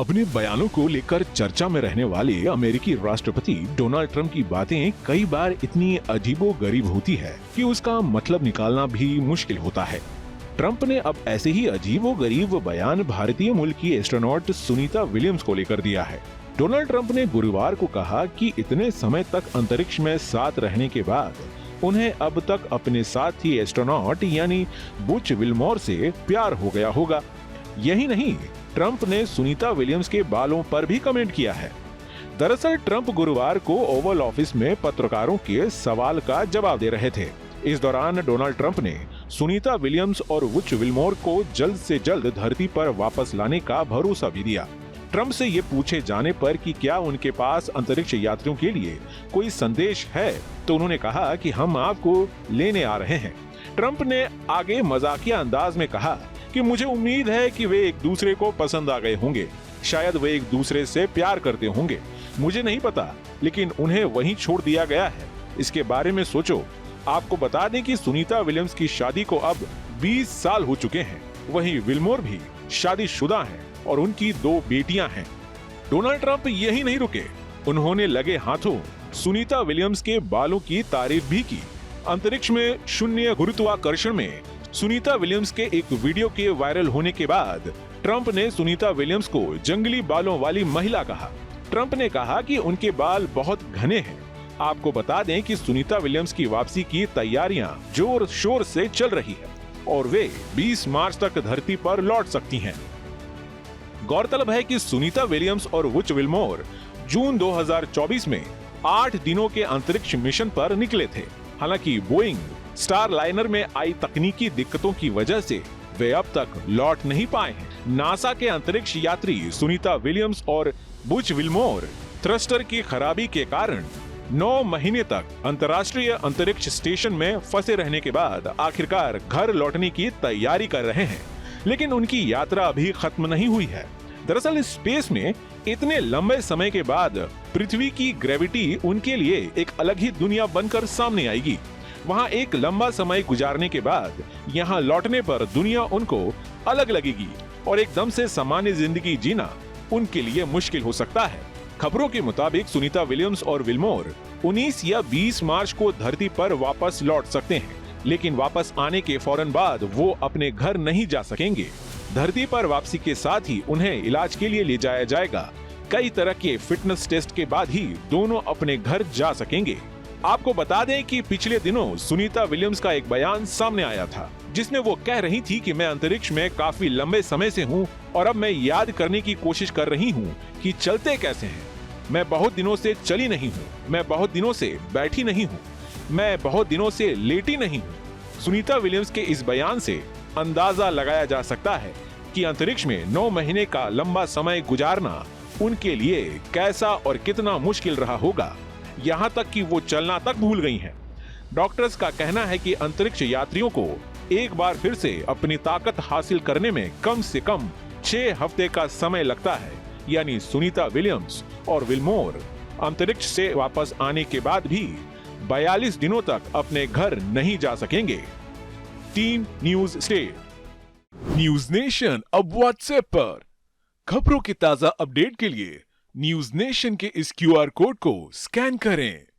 अपने बयानों को लेकर चर्चा में रहने वाले अमेरिकी राष्ट्रपति डोनाल्ड ट्रंप की बातें कई बार इतनी अजीबोगरीब होती है कि उसका मतलब निकालना भी मुश्किल होता है। ट्रंप ने अब ऐसे ही अजीबोगरीब बयान भारतीय मूल की एस्ट्रोनॉट सुनीता विलियम्स को लेकर दिया है। डोनाल्ड ट्रंप ने गुरुवार को कहा कि इतने समय तक अंतरिक्ष में साथ रहने के बाद उन्हें अब तक अपने साथी एस्ट्रोनॉट यानी बुच विल्मोर से प्यार हो गया होगा। यही नहीं, ट्रंप ने सुनीता विलियम्स के बालों पर भी कमेंट किया है। दरअसल ट्रंप गुरुवार को ओवल ऑफिस में पत्रकारों के सवाल का जवाब दे रहे थे। इस दौरान डोनाल्ड ट्रंप ने सुनीता विलियम्स और बुच विल्मोर को जल्द से जल्द धरती पर वापस लाने का भरोसा भी दिया। ट्रंप से ये पूछे जाने पर कि क्या उनके पास अंतरिक्ष यात्रियों के लिए कोई संदेश है, तो उन्होंने कहा कि हम आपको लेने आ रहे हैं। ट्रंप ने आगे मजाकिया अंदाज में कहा कि मुझे उम्मीद है कि वे एक दूसरे को पसंद आ गए होंगे, शायद वे एक दूसरे से प्यार करते होंगे, मुझे नहीं पता, लेकिन उन्हें वहीं छोड़ दिया गया है। इसके बारे में सोचो। आपको बता दें कि सुनीता विलियम्स की शादी को अब 20 साल हो चुके हैं। वहीं विल्मोर भी शादीशुदा हैं और उनकी 2 बेटियां हैं। डोनाल्ड ट्रंप यही नहीं रुके, उन्होंने लगे हाथों सुनीता विलियम्स के बालों की तारीफ भी की। अंतरिक्ष में शून्य गुरुत्वाकर्षण में सुनीता विलियम्स के एक वीडियो के वायरल होने के बाद ट्रंप ने सुनीता विलियम्स को जंगली बालों वाली महिला कहा। ट्रंप ने कहा कि उनके बाल बहुत घने हैं। आपको बता दें कि सुनीता विलियम्स की वापसी की तैयारियां जोर शोर से चल रही है और वे 20 मार्च तक धरती पर लौट सकती हैं। गौरतलब है कि सुनीता विलियम्स और बुच विल्मोर जून 2024 में 8 दिनों के अंतरिक्ष मिशन पर निकले थे। हालांकि बोइंग स्टारलाइनर में आई तकनीकी दिक्कतों की वजह से वे अब तक लौट नहीं पाए हैं। नासा के अंतरिक्ष यात्री सुनीता विलियम्स और बुच विल्मोर थ्रस्टर की खराबी के कारण 9 महीने तक अंतर्राष्ट्रीय अंतरिक्ष स्टेशन में फंसे रहने के बाद आखिरकार घर लौटने की तैयारी कर रहे हैं, लेकिन उनकी यात्रा अभी खत्म नहीं हुई है। दरअसल स्पेस में इतने लंबे समय के बाद पृथ्वी की ग्रेविटी उनके लिए एक अलग ही दुनिया बनकर सामने आएगी। वहां एक लंबा समय गुजारने के बाद यहां लौटने पर दुनिया उनको अलग लगेगी और एकदम से सामान्य जिंदगी जीना उनके लिए मुश्किल हो सकता है। खबरों के मुताबिक सुनीता विलियम्स और विल्मोर 19 या 20 मार्च को धरती पर वापस लौट सकते हैं, लेकिन वापस आने के फौरन बाद वो अपने घर नहीं जा सकेंगे। धरती पर वापसी के साथ ही उन्हें इलाज के लिए ले जाया जाएगा। कई तरह के फिटनेस टेस्ट के बाद ही दोनों अपने घर जा सकेंगे। आपको बता दें कि पिछले दिनों सुनीता विलियम्स का एक बयान सामने आया था, जिसमें वो कह रही थी कि मैं अंतरिक्ष में काफी लंबे समय से हूँ और अब मैं याद करने की कोशिश कर रही हूँ कि चलते कैसे हैं। मैं बहुत दिनों से चली नहीं हूँ, मैं बहुत दिनों से बैठी नहीं हूँ, मैं बहुत दिनों से लेटी नहीं हूँ। सुनीता विलियम्स के इस बयान से अंदाजा लगाया जा सकता है कि अंतरिक्ष में 9 महीने का लंबा समय गुजारना उनके लिए कैसा और कितना मुश्किल रहा होगा। यहाँ तक कि वो चलना तक भूल गई हैं। डॉक्टर्स का कहना है कि अंतरिक्ष यात्रियों को एक बार फिर से अपनी ताकत हासिल करने में कम से कम 6 हफ्ते का समय लगता है। यानी सुनीता विलियम्स और विल्मोर अंतरिक्ष से वापस आने के बाद भी 42 दिनों तक अपने घर नहीं जा सकेंगे। Team news state. News nation अब व्हाट्सएप पर खबरों की ताजा अपडेट के लिए न्यूज नेशन के इस QR कोड को स्कैन करें।